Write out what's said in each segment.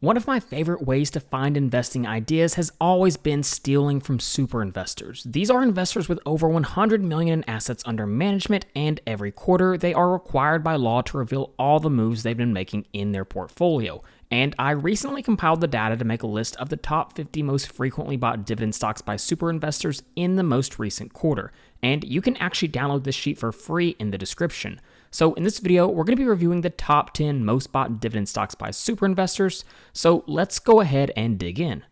One of my favorite ways to find investing ideas has always been stealing from super investors. These are investors with over 100 million in assets under management, and every quarter they are required by law to reveal all the moves they've been making in their portfolio. And I recently compiled the data to make a list of the top 50 most frequently bought dividend stocks by super investors in the most recent quarter. And you can actually download this sheet for free in the description. So in this video, we're going to be reviewing the top 10 most bought dividend stocks by super investors. So let's go ahead and dig in.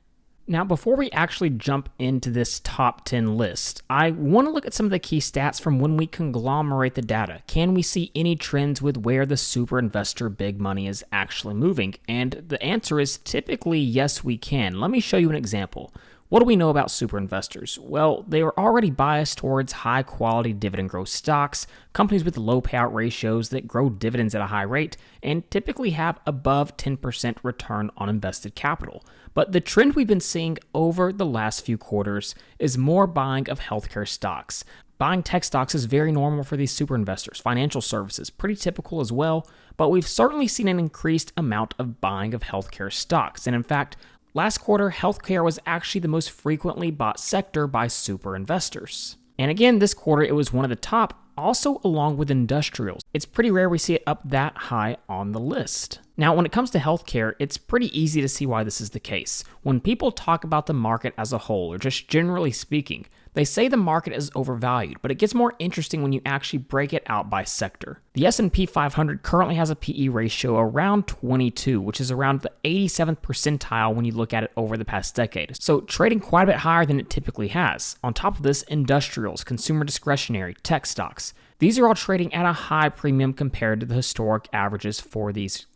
Now, before we actually jump into this top 10 list, I want to look at some of the key stats from when we conglomerate the data. Can we see any trends with where the super investor big money is actually moving? And the answer is typically yes, we can. Let me show you an example. What do we know about super investors? Well, they are already biased towards high quality dividend growth stocks, companies with low payout ratios that grow dividends at a high rate, and typically have above 10% return on invested capital. But the trend we've been seeing over the last few quarters is more buying of healthcare stocks. Buying tech stocks is very normal for these super investors. Financial services, pretty typical as well, but we've certainly seen an increased amount of buying of healthcare stocks. And in fact, last quarter, healthcare was actually the most frequently bought sector by super investors. And again, this quarter, it was one of the top, also along with industrials. It's pretty rare we see it up that high on the list. Now, when it comes to healthcare, it's pretty easy to see why this is the case. When people talk about the market as a whole, or just generally speaking, they say the market is overvalued, but it gets more interesting when you actually break it out by sector. The S&P 500 currently has a PE ratio around 22, which is around the 87th percentile when you look at it over the past decade. So trading quite a bit higher than it typically has. On top of this, industrials, consumer discretionary, tech stocks, these are all trading at a high premium compared to the historic averages for these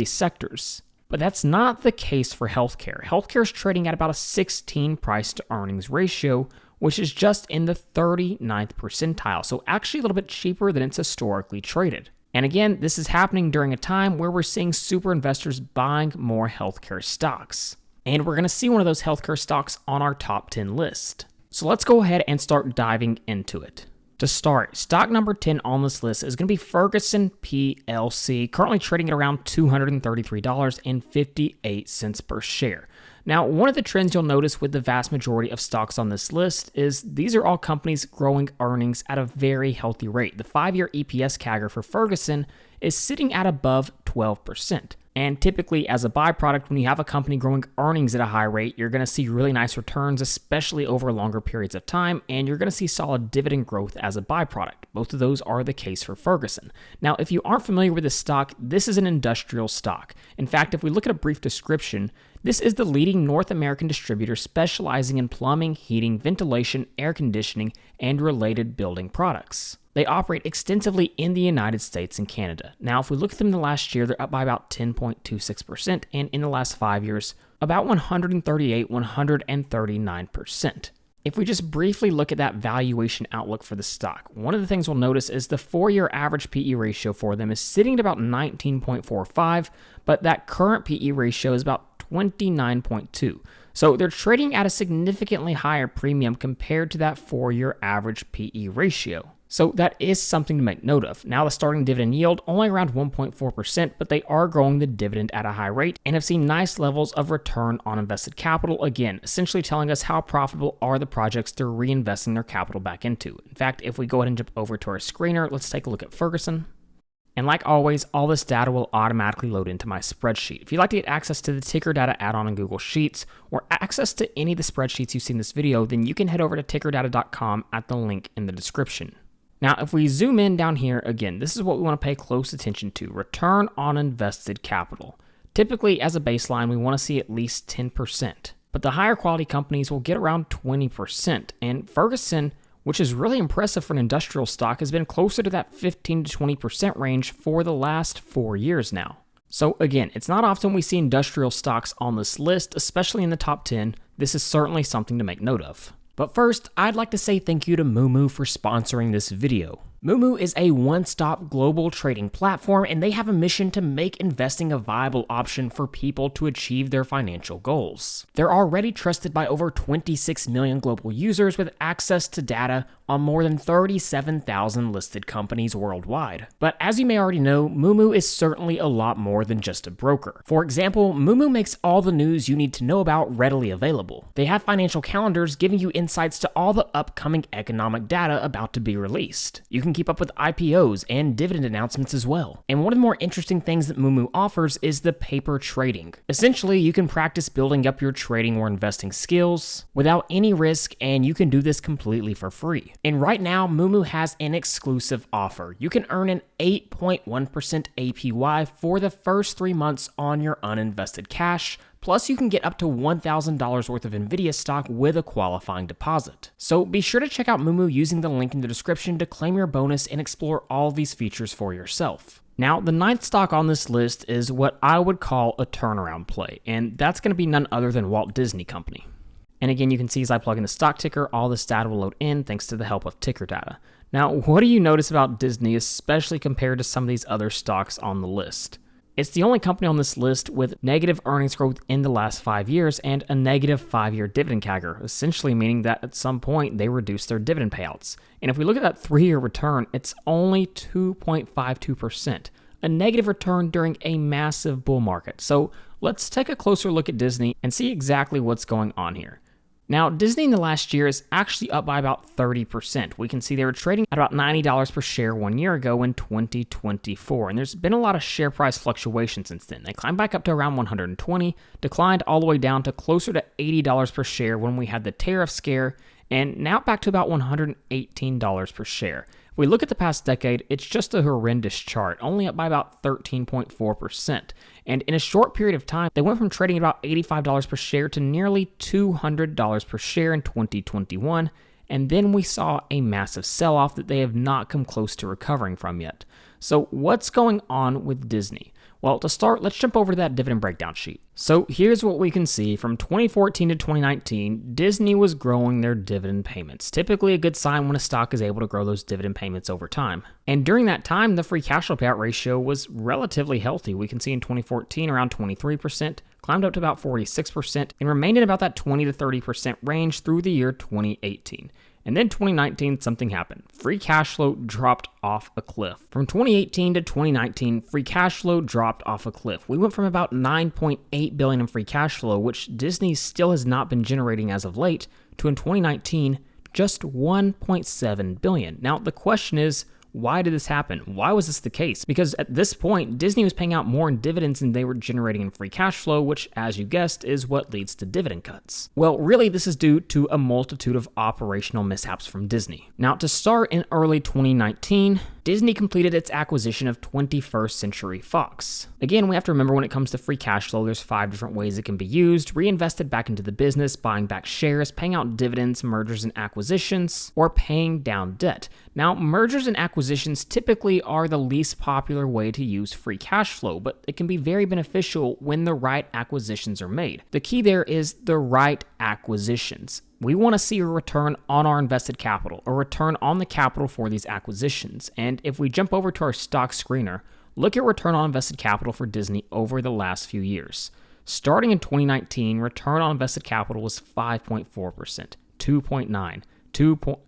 sectors. But that's not the case for healthcare. Healthcare is trading at about a 16 price to earnings ratio, which is just in the 39th percentile, so actually a little bit cheaper than it's historically traded. And again, this is happening during a time where we're seeing super investors buying more healthcare stocks. And we're going to see one of those healthcare stocks on our top 10 list. So let's go ahead and start diving into it. To start, stock number 10 on this list is going to be Ferguson PLC, currently trading at around $233.58 per share. Now, one of the trends you'll notice with the vast majority of stocks on this list is these are all companies growing earnings at a very healthy rate. The 5-year EPS CAGR for Ferguson is sitting at above 12%. And typically, as a byproduct, when you have a company growing earnings at a high rate, you're going to see really nice returns, especially over longer periods of time, and you're going to see solid dividend growth as a byproduct. Both of those are the case for Ferguson. Now, if you aren't familiar with this stock, this is an industrial stock. In fact, if we look at a brief description, this is the leading North American distributor specializing in plumbing, heating, ventilation, air conditioning, and related building products. They operate extensively in the United States and Canada. Now, if we look at them in the last year, they're up by about 10.26%, and in the last 5 years, about 139%. If we just briefly look at that valuation outlook for the stock, one of the things we'll notice is the 4-year average PE ratio for them is sitting at about 19.45, but that current PE ratio is about 29.2. So they're trading at a significantly higher premium compared to that 4-year average PE ratio. So that is something to make note of. Now the starting dividend yield only around 1.4%, but they are growing the dividend at a high rate and have seen nice levels of return on invested capital, again, essentially telling us how profitable are the projects they're reinvesting their capital back into. In fact, if we go ahead and jump over to our screener, let's take a look at Ferguson. And like always, all this data will automatically load into my spreadsheet. If you'd like to get access to the ticker data add-on in Google Sheets or access to any of the spreadsheets you see in this video, then you can head over to tickerdata.com at the link in the description. Now, if we zoom in down here, again, this is what we want to pay close attention to, return on invested capital. Typically, as a baseline, we want to see at least 10%, but the higher quality companies will get around 20%, and Ferguson, which is really impressive for an industrial stock, has been closer to that 15 to 20% range for the last 4 years now. So again, it's not often we see industrial stocks on this list, especially in the top 10. This is certainly something to make note of. But first, I'd like to say thank you to Moomoo for sponsoring this video. Moomoo is a one-stop global trading platform, and they have a mission to make investing a viable option for people to achieve their financial goals. They're already trusted by over 26 million global users with access to data on more than 37,000 listed companies worldwide. But as you may already know, Moomoo is certainly a lot more than just a broker. For example, Moomoo makes all the news you need to know about readily available. They have financial calendars giving you insights to all the upcoming economic data about to be released. You can keep up with IPOs and dividend announcements as well. And one of the more interesting things that Moomoo offers is the paper trading. Essentially, you can practice building up your trading or investing skills without any risk, and you can do this completely for free. And right now, Moomoo has an exclusive offer. You can earn an 8.1% APY for the first 3 months on your uninvested cash. Plus, you can get up to $1,000 worth of Nvidia stock with a qualifying deposit. So be sure to check out Moomoo using the link in the description to claim your bonus and explore all these features for yourself. Now, the ninth stock on this list is what I would call a turnaround play, and that's going to be none other than Walt Disney Company. And again, you can see as I plug in the stock ticker, all this data will load in thanks to the help of ticker data. Now, what do you notice about Disney, especially compared to some of these other stocks on the list? It's the only company on this list with negative earnings growth in the last 5 years and a negative 5-year dividend CAGR, essentially meaning that at some point they reduced their dividend payouts. And if we look at that 3-year return, it's only 2.52%, a negative return during a massive bull market. So let's take a closer look at Disney and see exactly what's going on here. Now, Disney in the last year is actually up by about 30%. We can see they were trading at about $90 per share 1 year ago in 2024, and there's been a lot of share price fluctuation since then. They climbed back up to around 120, declined all the way down to closer to $80 per share when we had the tariff scare, and now back to about $118 per share. If we look at the past decade, it's just a horrendous chart, only up by about 13.4%. And in a short period of time, they went from trading about $85 per share to nearly $200 per share in 2021, and then we saw a massive sell-off that they have not come close to recovering from yet. So what's going on with Disney? Well, to start, let's jump over to that dividend breakdown sheet. So here's what we can see. From 2014 to 2019, Disney was growing their dividend payments. Typically a good sign when a stock is able to grow those dividend payments over time. And during that time, the free cash flow payout ratio was relatively healthy. We can see in 2014 around 23%, climbed up to about 46%, and remained in about that 20 to 30% range through the year 2018. And then 2019, something happened. Free cash flow dropped off a cliff. From 2018 to 2019, free cash flow dropped off a cliff. We went from about $9.8 billion in free cash flow, which Disney still has not been generating as of late, to in 2019, just $1.7 billion. Now, the question is, why did this happen? Why was this the case? Because at this point, Disney was paying out more in dividends than they were generating in free cash flow, which, as you guessed, is what leads to dividend cuts. Well, really, this is due to a multitude of operational mishaps from Disney. Now, to start, in early 2019, Disney completed its acquisition of 21st Century Fox. Again, we have to remember when it comes to free cash flow, there's 5 different ways it can be used: reinvested back into the business, buying back shares, paying out dividends, mergers and acquisitions, or paying down debt. Now, mergers and acquisitions typically are the least popular way to use free cash flow, but it can be very beneficial when the right acquisitions are made. The key there is the right acquisitions. We want to see a return on our invested capital, a return on the capital for these acquisitions. And if we jump over to our stock screener, look at return on invested capital for Disney over the last few years. Starting in 2019, return on invested capital was 5.4%, 2.9, 2.0,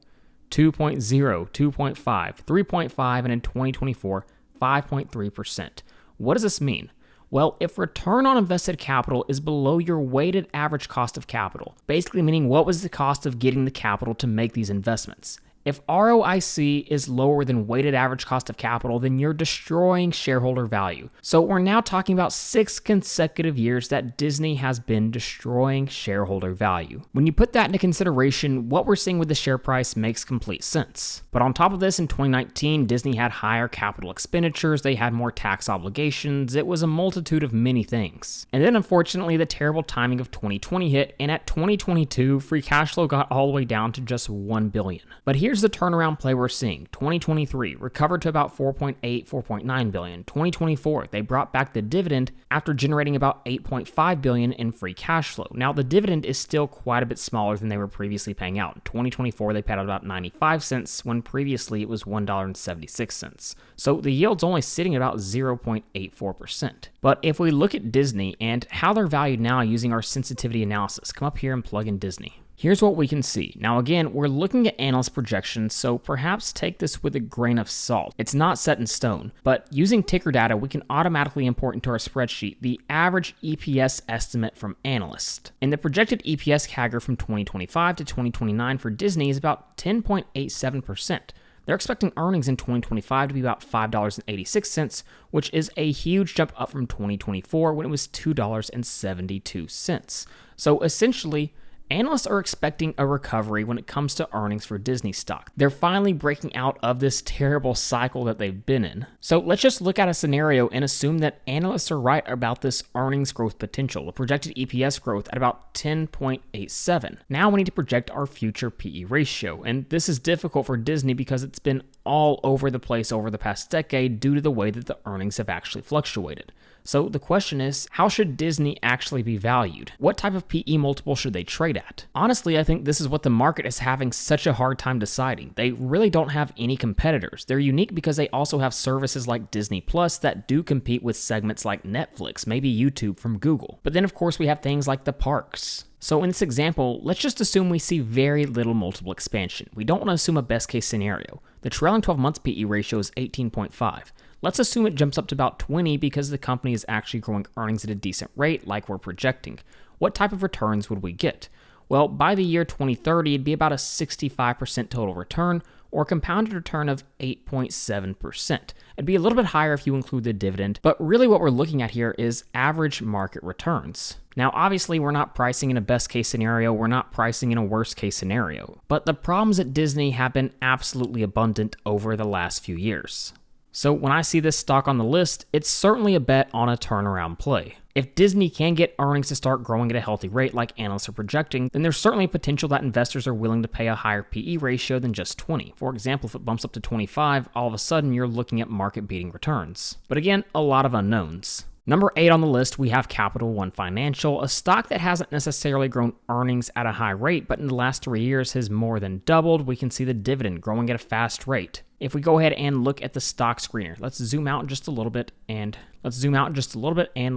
2.5, 3.5, and in 2024, 5.3%. What does this mean? Well, if return on invested capital is below your weighted average cost of capital, basically meaning what was the cost of getting the capital to make these investments. If ROIC is lower than weighted average cost of capital, then you're destroying shareholder value. So we're now talking about 6 consecutive years that Disney has been destroying shareholder value. When you put that into consideration, what we're seeing with the share price makes complete sense. But on top of this, in 2019, Disney had higher capital expenditures, they had more tax obligations, it was a multitude of many things. And then unfortunately, the terrible timing of 2020 hit, and at 2022, free cash flow got all the way down to just $1 billion. But here's here's the turnaround play we're seeing. 2023 recovered to about 4.8, 4.9 billion. 2024, they brought back the dividend after generating about 8.5 billion in free cash flow. Now, the dividend is still quite a bit smaller than they were previously paying out. In 2024, they paid out about 95 cents when previously it was $1.76. So the yield's only sitting at about 0.84%. But if we look at Disney and how they're valued now using our sensitivity analysis, come up here and plug in Disney. Here's what we can see. Now again, we're looking at analyst projections, so perhaps take this with a grain of salt. It's not set in stone, but using ticker data, we can automatically import into our spreadsheet the average EPS estimate from analysts. And the projected EPS CAGR from 2025 to 2029 for Disney is about 10.87%. They're expecting earnings in 2025 to be about $5.86, which is a huge jump up from 2024 when it was $2.72. So essentially, analysts are expecting a recovery when it comes to earnings for Disney stock. They're finally breaking out of this terrible cycle that they've been in. So let's just look at a scenario and assume that analysts are right about this earnings growth potential, the projected EPS growth at about 10.87. Now we need to project our future PE ratio, and this is difficult for Disney because it's been all over the place over the past decade due to the way that the earnings have actually fluctuated. So the question is, how should Disney actually be valued? What type of PE multiple should they trade at? Honestly, I think this is what the market is having such a hard time deciding. They really don't have any competitors. They're unique because they also have services like Disney Plus that do compete with segments like Netflix, maybe YouTube from Google. But then of course we have things like the parks. So in this example, let's just assume we see very little multiple expansion. We don't want to assume a best case scenario. The trailing 12 months PE ratio is 18.5. Let's assume it jumps up to about 20 because the company is actually growing earnings at a decent rate like we're projecting. What type of returns would we get? Well, by the year 2030, it'd be about a 65% total return or a compounded return of 8.7%. It'd be a little bit higher if you include the dividend, but really what we're looking at here is average market returns. Now, obviously, we're not pricing in a best case scenario, we're not pricing in a worst case scenario, but the problems at Disney have been absolutely abundant over the last few years. So when I see this stock on the list, it's certainly a bet on a turnaround play. If Disney can get earnings to start growing at a healthy rate like analysts are projecting, then there's certainly potential that investors are willing to pay a higher PE ratio than just 20. For example, if it bumps up to 25, all of a sudden you're looking at market-beating returns. But again, a lot of unknowns. Number 8 on the list, we have Capital One Financial, a stock that hasn't necessarily grown earnings at a high rate, but in the last 3 years has more than doubled. We can see the dividend growing at a fast rate. If we go ahead and look at the stock screener, let's zoom out just a little bit and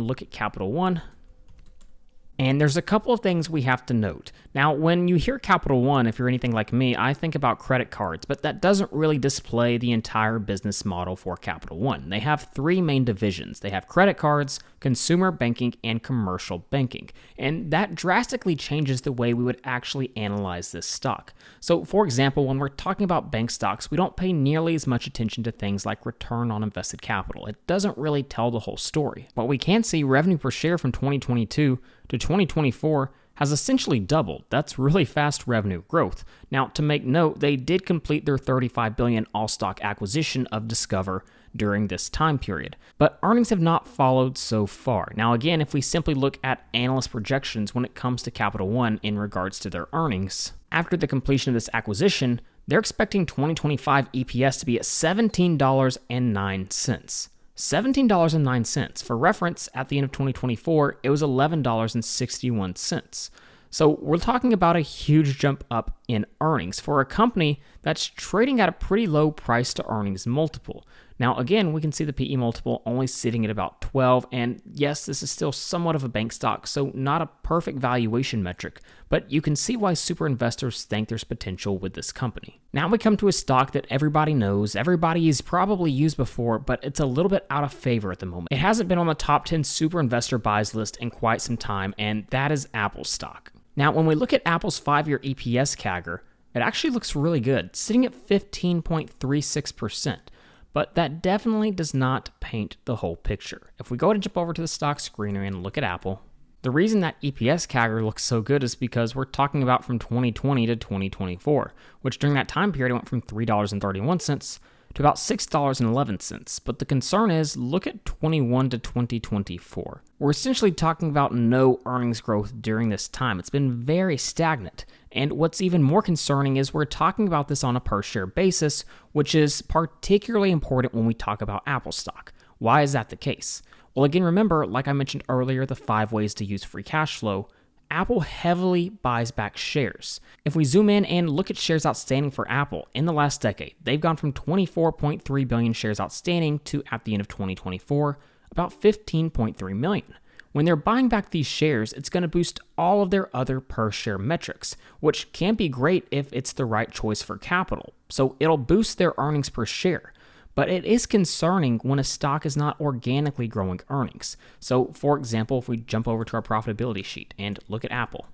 look at Capital One. And there's a couple of things we have to note. Now, when you hear Capital One, if you're anything like me, I think about credit cards, but that doesn't really display the entire business model for Capital One. They have 3 main divisions. They have credit cards, consumer banking, and commercial banking. And that drastically changes the way we would actually analyze this stock. So, for example, when we're talking about bank stocks, we don't pay nearly as much attention to things like return on invested capital. It doesn't really tell the whole story. But we can see revenue per share from 2022 to 2024 has essentially doubled. That's really fast revenue growth. Now, to make note, they did complete their $35 billion all-stock acquisition of Discover during this time period, but earnings have not followed so far. Now, again, if we simply look at analyst projections when it comes to Capital One in regards to their earnings, after the completion of this acquisition, they're expecting 2025 EPS to be at $17.09. $17.09. For reference, at the end of 2024, it was $11.61. So we're talking about a huge jump up in earnings for a company that's trading at a pretty low price to earnings multiple. Now, again, we can see the PE multiple only sitting at about 12, and yes, this is still somewhat of a bank stock, so not a perfect valuation metric, but you can see why super investors think there's potential with this company. Now we come to a stock that everybody knows, everybody's probably used before, but it's a little bit out of favor at the moment. It hasn't been on the top 10 super investor buys list in quite some time, and that is Apple stock. Now, when we look at Apple's 5-year EPS CAGR, it actually looks really good, sitting at 15.36%. But that definitely does not paint the whole picture. If we go ahead and jump over to the stock screener and look at Apple, the reason that EPS CAGR looks so good is because we're talking about from 2020 to 2024, which during that time period it went from $3.31 to about $6.11. But the concern is, look at 21 to 2024. We're essentially talking about no earnings growth during this time. It's been very stagnant. And what's even more concerning is we're talking about this on a per share basis, which is particularly important when we talk about Apple stock. Why is that the case? Well, again, remember, like I mentioned earlier, the 5 ways to use free cash flow. Apple heavily buys back shares. If we zoom in and look at shares outstanding for Apple in the last decade, they've gone from 24.3 billion shares outstanding to, at the end of 2024, about 15.3 million. When they're buying back these shares, it's going to boost all of their other per share metrics, which can be great if it's the right choice for capital. So it'll boost their earnings per share. But it is concerning when a stock is not organically growing earnings. So, for example, if we jump over to our profitability sheet and look at Apple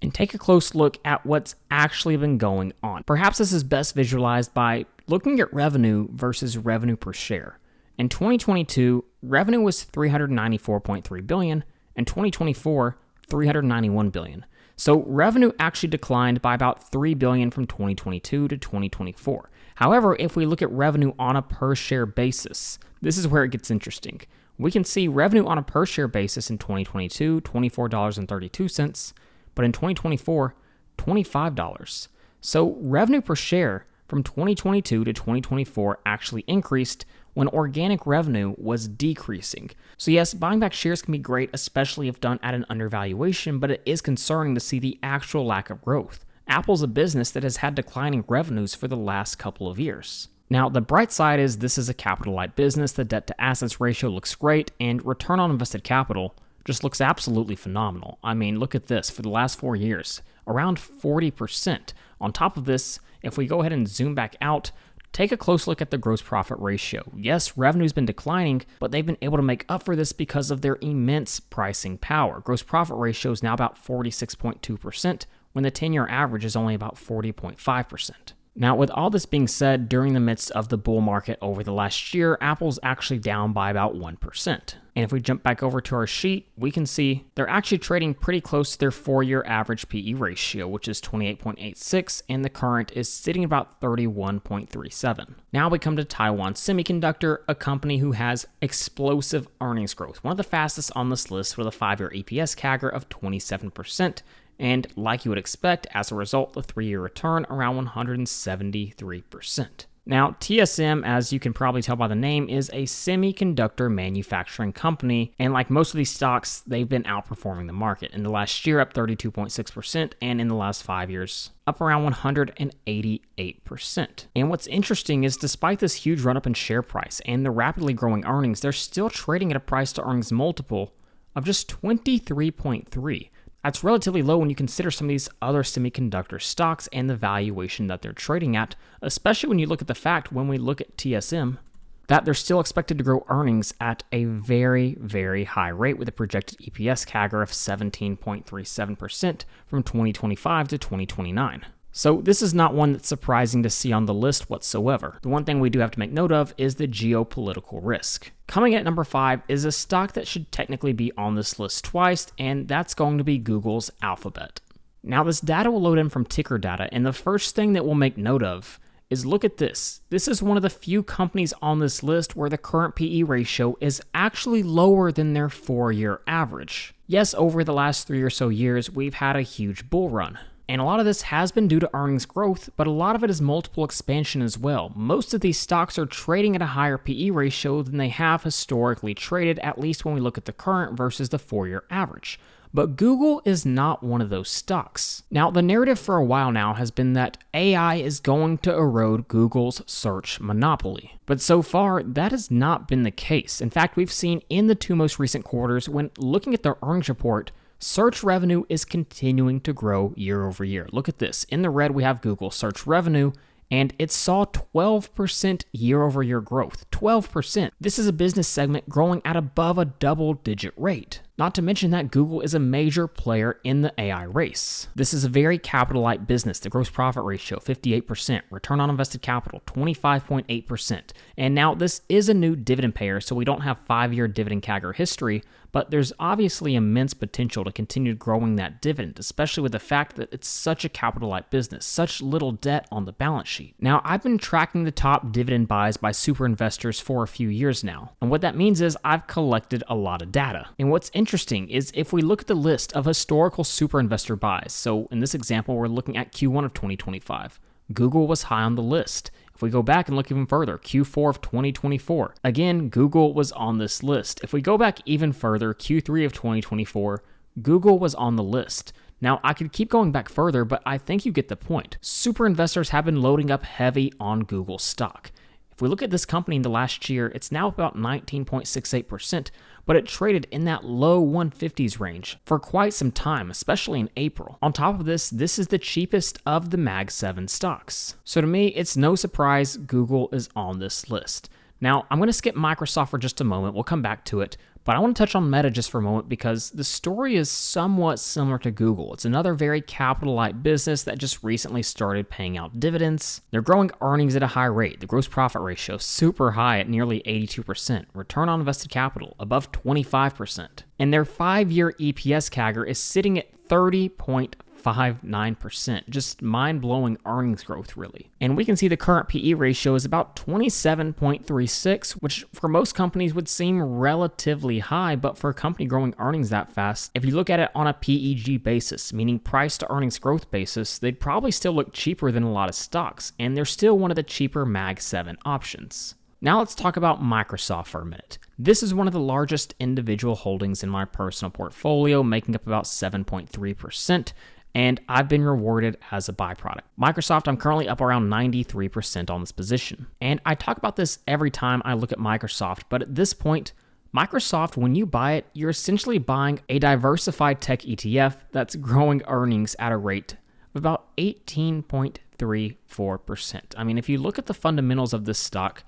and take a close look at what's actually been going on. Perhaps this is best visualized by looking at revenue versus revenue per share. In 2022, revenue was $394.3 billion, and 2024, $391 billion. So revenue actually declined by about $3 billion from 2022 to 2024. However, if we look at revenue on a per share basis, this is where it gets interesting. We can see revenue on a per share basis in 2022, $24.32, but in 2024, $25. So revenue per share from 2022 to 2024 actually increased when organic revenue was decreasing. So yes, buying back shares can be great, especially if done at an undervaluation, but it is concerning to see the actual lack of growth. Apple's a business that has had declining revenues for the last couple of years. Now, the bright side is this is a capital-light business. The debt-to-assets ratio looks great, and return on invested capital just looks absolutely phenomenal. I mean, look at this. For the last 4 years, around 40%. On top of this, if we go ahead and zoom back out, take a close look at the gross profit ratio. Yes, revenue's been declining, but they've been able to make up for this because of their immense pricing power. Gross profit ratio is now about 46.2%, when the 10-year average is only about 40.5%. Now, with all this being said, during the midst of the bull market over the last year, Apple's actually down by about 1%. And if we jump back over to our sheet, we can see they're actually trading pretty close to their 4-year average PE ratio, which is 28.86, and the current is sitting about 31.37. Now we come to Taiwan Semiconductor, a company who has explosive earnings growth, one of the fastest on this list with a 5-year EPS CAGR of 27%. And like you would expect, as a result, the 3-year return around 173%. Now, TSM, as you can probably tell by the name, is a semiconductor manufacturing company, and like most of these stocks, they've been outperforming the market. In the last year, up 32.6%, and in the last 5 years, up around 188%. And what's interesting is despite this huge run-up in share price and the rapidly growing earnings, they're still trading at a price-to-earnings multiple of just 23.3. That's relatively low when you consider some of these other semiconductor stocks and the valuation that they're trading at, especially when you look at the fact, when we look at TSM, that they're still expected to grow earnings at a very, very high rate with a projected EPS CAGR of 17.37% from 2025 to 2029. So this is not one that's surprising to see on the list whatsoever. The one thing we do have to make note of is the geopolitical risk. Coming at number 5 is a stock that should technically be on this list twice, and that's going to be Google's Alphabet. Now this data will load in from ticker data, and the first thing that we'll make note of is look at this. This is one of the few companies on this list where the current PE ratio is actually lower than their 4-year average. Yes, over the last 3 or so years, we've had a huge bull run. And a lot of this has been due to earnings growth, but a lot of it is multiple expansion as well. Most of these stocks are trading at a higher PE ratio than they have historically traded, at least when we look at the current versus the 4-year average. But Google is not one of those stocks. Now, the narrative for a while now has been that AI is going to erode Google's search monopoly. But so far, that has not been the case. In fact, we've seen in the 2 most recent quarters, when looking at their earnings report, search revenue is continuing to grow year over year. Look at this. In the red, we have Google search revenue, and it saw 12% year over year growth. 12%. This is a business segment growing at above a double-digit rate. Not to mention that Google is a major player in the AI race. This is a very capital-light business. The gross profit ratio, 58%. Return on invested capital, 25.8%. And now this is a new dividend payer, so we don't have 5-year dividend CAGR history, but there's obviously immense potential to continue growing that dividend, especially with the fact that it's such a capital-light business, such little debt on the balance sheet. Now, I've been tracking the top dividend buys by super investors for a few years now, and what that means is I've collected a lot of data. And what's interesting is if we look at the list of historical super investor buys, so in this example, we're looking at Q1 of 2025, Google was high on the list. If we go back and look even further, Q4 of 2024, again, Google was on this list. If we go back even further, Q3 of 2024, Google was on the list. Now, I could keep going back further, but I think you get the point. Super investors have been loading up heavy on Google stock. If we look at this company in the last year, it's now about 19.68%, but it traded in that low 150s range for quite some time, especially in April. On top of this, this is the cheapest of the Mag 7 stocks. So to me, it's no surprise Google is on this list. Now, I'm going to skip Microsoft for just a moment. We'll come back to it. But I want to touch on Meta just for a moment because the story is somewhat similar to Google. It's another very capital-light business that just recently started paying out dividends. They're growing earnings at a high rate. The gross profit ratio super high at nearly 82%. Return on invested capital above 25%. And their 5-year EPS CAGR is sitting at 30.59%. Just mind-blowing earnings growth, really. And we can see the current PE ratio is about 27.36, which for most companies would seem relatively high, but for a company growing earnings that fast, if you look at it on a PEG basis, meaning price to earnings growth basis, they'd probably still look cheaper than a lot of stocks, and they're still one of the cheaper Mag 7 options. Now let's talk about Microsoft for a minute. This is one of the largest individual holdings in my personal portfolio, making up about 7.3%. And I've been rewarded as a byproduct. Microsoft, I'm currently up around 93% on this position. And I talk about this every time I look at Microsoft, but at this point, Microsoft, when you buy it, you're essentially buying a diversified tech ETF that's growing earnings at a rate of about 18.34%. I mean, if you look at the fundamentals of this stock,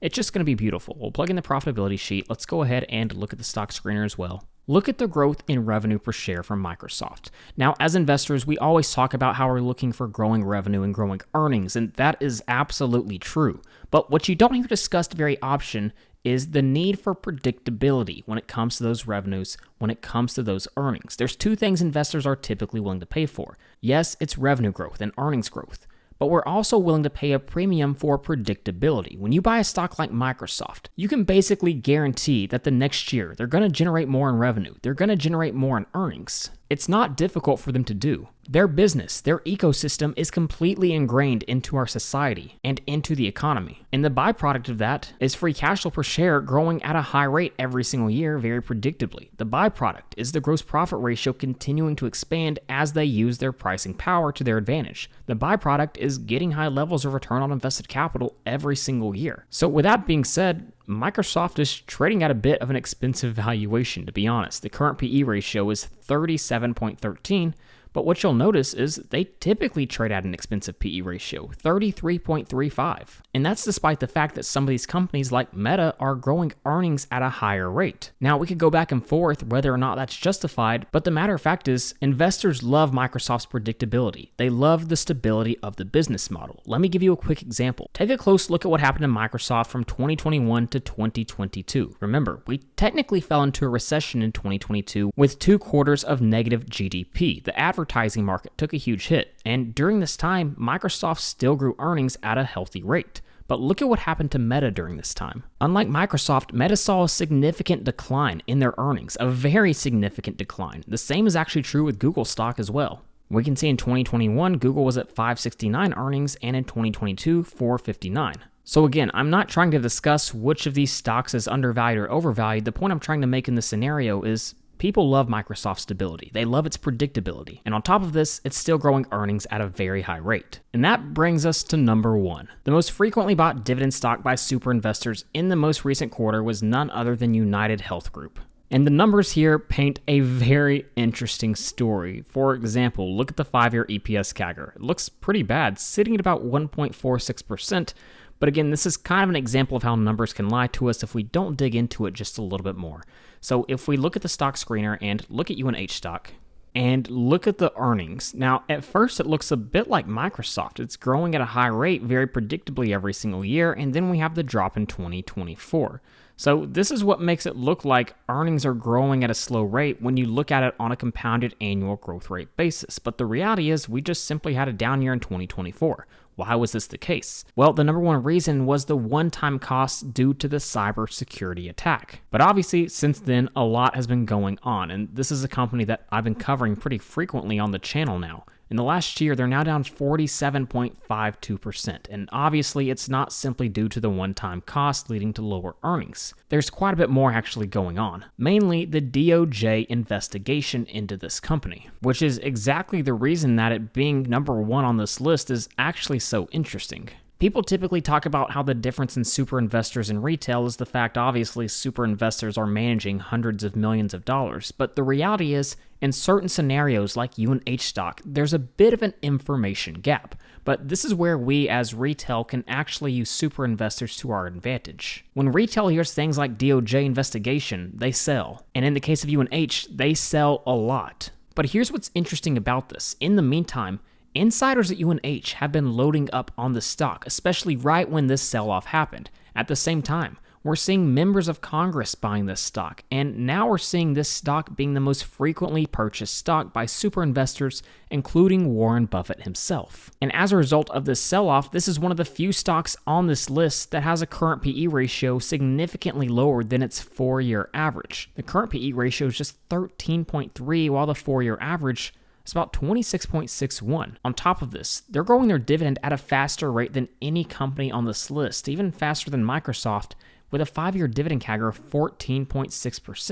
it's just going to be beautiful. We'll plug in the profitability sheet. Let's go ahead and look at the stock screener as well. Look at the growth in revenue per share from Microsoft. Now, as investors, we always talk about how we're looking for growing revenue and growing earnings, and that is absolutely true. But what you don't hear discussed very often is the need for predictability when it comes to those revenues, when it comes to those earnings. There's two things investors are typically willing to pay for. Yes, it's revenue growth and earnings growth. But we're also willing to pay a premium for predictability. When you buy a stock like Microsoft, you can basically guarantee that the next year they're going to generate more in revenue. They're going to generate more in earnings. It's not difficult for them to do. Their business, their ecosystem is completely ingrained into our society and into the economy. And the byproduct of that is free cash flow per share growing at a high rate every single year very predictably. The byproduct is the gross profit ratio continuing to expand as they use their pricing power to their advantage. The byproduct is getting high levels of return on invested capital every single year. So with that being said, Microsoft is trading at a bit of an expensive valuation, to be honest. The current PE ratio is 37.13, but what you'll notice is they typically trade at an expensive PE ratio, 33.35. And that's despite the fact that some of these companies like Meta are growing earnings at a higher rate. Now, we could go back and forth whether or not that's justified, but the matter of fact is investors love Microsoft's predictability. They love the stability of the business model. Let me give you a quick example. Take a close look at what happened to Microsoft from 2021 to 2022. Remember, we technically fell into a recession in 2022 with 2 quarters of negative GDP. The advertising market took a huge hit, and during this time, Microsoft still grew earnings at a healthy rate. But look at what happened to Meta during this time. Unlike Microsoft, Meta saw a significant decline in their earnings, a very significant decline. The same is actually true with Google stock as well. We can see in 2021, Google was at 569 earnings, and in 2022, 459. So again, I'm not trying to discuss which of these stocks is undervalued or overvalued. The point I'm trying to make in this scenario is people love Microsoft's stability. They love its predictability. And on top of this, it's still growing earnings at a very high rate. And that brings us to number 1. The most frequently bought dividend stock by super investors in the most recent quarter was none other than United Health Group. And the numbers here paint a very interesting story. For example, look at the 5-year EPS CAGR. It looks pretty bad, sitting at about 1.46%. But again, this is kind of an example of how numbers can lie to us if we don't dig into it just a little bit more. So if we look at the stock screener and look at UNH stock, and look at the earnings. Now, at first, it looks a bit like Microsoft. It's growing at a high rate very predictably every single year, and then we have the drop in 2024. So this is what makes it look like earnings are growing at a slow rate when you look at it on a compounded annual growth rate basis. But the reality is we just simply had a down year in 2024. Why was this the case? Well, the number one reason was the one-time costs due to the cybersecurity attack. But obviously, since then, a lot has been going on, and this is a company that I've been covering pretty frequently on the channel now. In the last year, they're now down 47.52%, and obviously it's not simply due to the one-time cost leading to lower earnings. There's quite a bit more actually going on, mainly the DOJ investigation into this company, which is exactly the reason that it being number one on this list is actually so interesting. People typically talk about how the difference in super investors and retail is the fact obviously super investors are managing hundreds of millions of dollars, but the reality is, in certain scenarios like UNH stock, there's a bit of an information gap, but this is where we as retail can actually use super investors to our advantage. When retail hears things like DOJ investigation, they sell, and in the case of UNH, they sell a lot. But here's what's interesting about this. In the meantime, insiders at UNH have been loading up on the stock, especially right when this sell-off happened. At the same time, we're seeing members of Congress buying this stock, and now we're seeing this stock being the most frequently purchased stock by super investors, including Warren Buffett himself. And as a result of this sell-off, this is one of the few stocks on this list that has a current PE ratio significantly lower than its 4-year average. The current PE ratio is just 13.3, while the 4-year average it's about 26.61. On top of this, they're growing their dividend at a faster rate than any company on this list, even faster than Microsoft, with a 5-year dividend CAGR of 14.6%.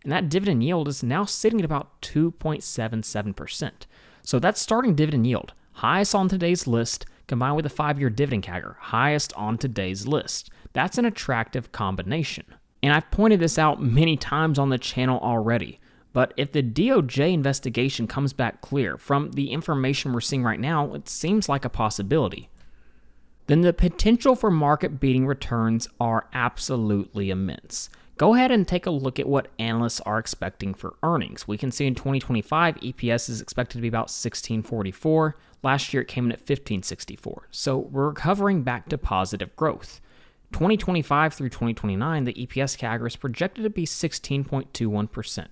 And that dividend yield is now sitting at about 2.77%. So that's starting dividend yield, highest on today's list, combined with a 5-year dividend CAGR, highest on today's list. That's an attractive combination. And I've pointed this out many times on the channel already. But if the DOJ investigation comes back clear, from the information we're seeing right now, it seems like a possibility, then the potential for market-beating returns are absolutely immense. Go ahead and take a look at what analysts are expecting for earnings. We can see in 2025, EPS is expected to be about $16.44. Last year, it came in at $15.64. So we're recovering back to positive growth. 2025 through 2029, the EPS CAGR is projected to be 16.21%.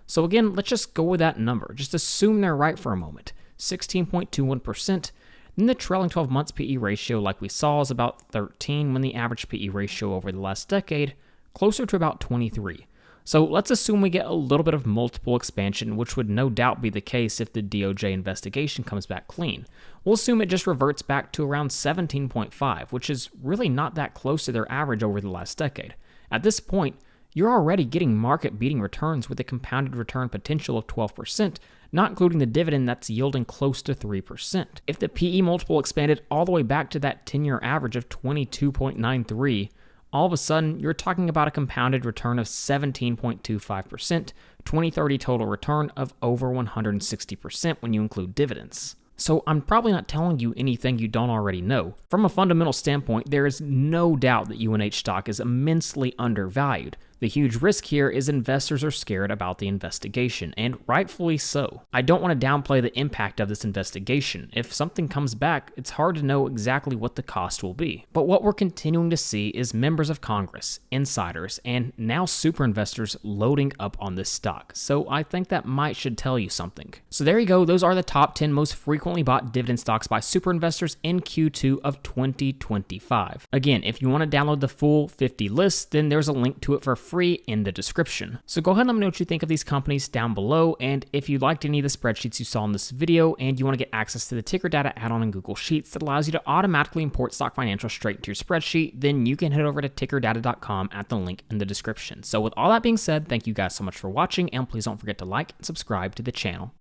So again, let's just go with that number. Just assume they're right for a moment. 16.21%. Then the trailing 12 months PE ratio, like we saw, is about 13, when the average PE ratio over the last decade, closer to about 23. So let's assume we get a little bit of multiple expansion, which would no doubt be the case if the DOJ investigation comes back clean. We'll assume it just reverts back to around 17.5, which is really not that close to their average over the last decade. At this point, you're already getting market-beating returns with a compounded return potential of 12%, not including the dividend that's yielding close to 3%. If the PE multiple expanded all the way back to that 10-year average of 22.93, all of a sudden, you're talking about a compounded return of 17.25%, 2030 total return of over 160% when you include dividends. So I'm probably not telling you anything you don't already know. From a fundamental standpoint, there is no doubt that UNH stock is immensely undervalued. The huge risk here is investors are scared about the investigation, and rightfully so. I don't want to downplay the impact of this investigation. If something comes back, it's hard to know exactly what the cost will be. But what we're continuing to see is members of Congress, insiders, and now super investors loading up on this stock. So I think that should tell you something. So there you go. Those are the top 10 most frequently bought dividend stocks by super investors in Q2 of 2025. Again, if you want to download the full 50 list, then there's a link to it for free in the description. So go ahead and let me know what you think of these companies down below, and if you liked any of the spreadsheets you saw in this video and you want to get access to the ticker data add-on in Google Sheets that allows you to automatically import stock financials straight into your spreadsheet, then you can head over to tickerdata.com at the link in the description. So with all that being said, thank you guys so much for watching, and please don't forget to like and subscribe to the channel.